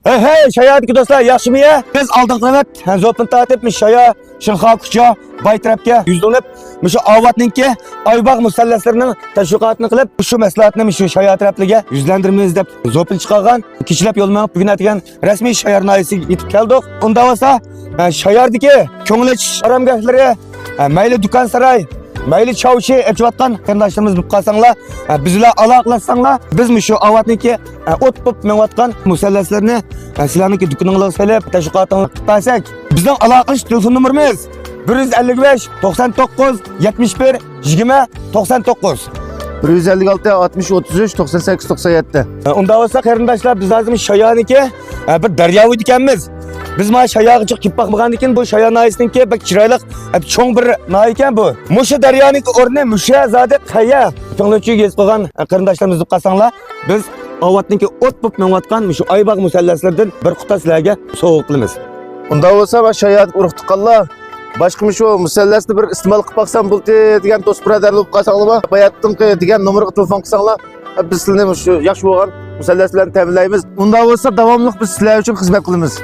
Hey, şayadaki dostlar, yaxşımı ya? Biz aldık evet, zopun tatip, şaya, şınxa kucha, baytrapga yüzlanıp, şu avatninki, aybaq musalleslerinin teşvikatını kılıp, şu meslahatını şu şaya atrapliga yüzlendirmeyiz dep, zopun çıkargan, kişilep yoluna bugün etigen resmi şayar naisi yetip keldik. Onda olsa, şayardaki, köngüleç aramgahları, mayli dukan saray, mayli çavuşu etvatkan kardeşlerimiz bu kalsanlar, bizle alaklaşsanlar, biz mi şu avatninki ot pop menvatkan musalleslerini sizlarniki dükkanınızı söyleyip teşvikatını kıtlaysak, bizden alakalaş telefon numarımız 155 99 71 20 99. 156 60 33 98 97. Onda olsa kardeşler biz lazım şayaniki bir daryavu dikenmiz. Biz ma şayağı çık kip bakmagan diken bu şaya naisninki bak çıraylık çoğun bir naiken bu. Muşa daryaniki orne muşa zade kaya. Çoğunluğu gezip koygan kardeşlerimiz dukkasanlar biz avatninki ot pop menvatkan şu aybaq musalleslerden bir kuta sizlerge soğuklımız. Unda olsa ben şayat uruktukalla başka şu musallesni bir istimal qilib baqsam bulti degan do'st birodarlar bo'lib qolsanglar, bayatdim degan nomerga telefon qilsanglar, biz sizlarni shu yaxshi bo'lgan musalleslarni ta'minlaymiz. Unda olsa davomli biz sizlar uchun xizmat qilamiz.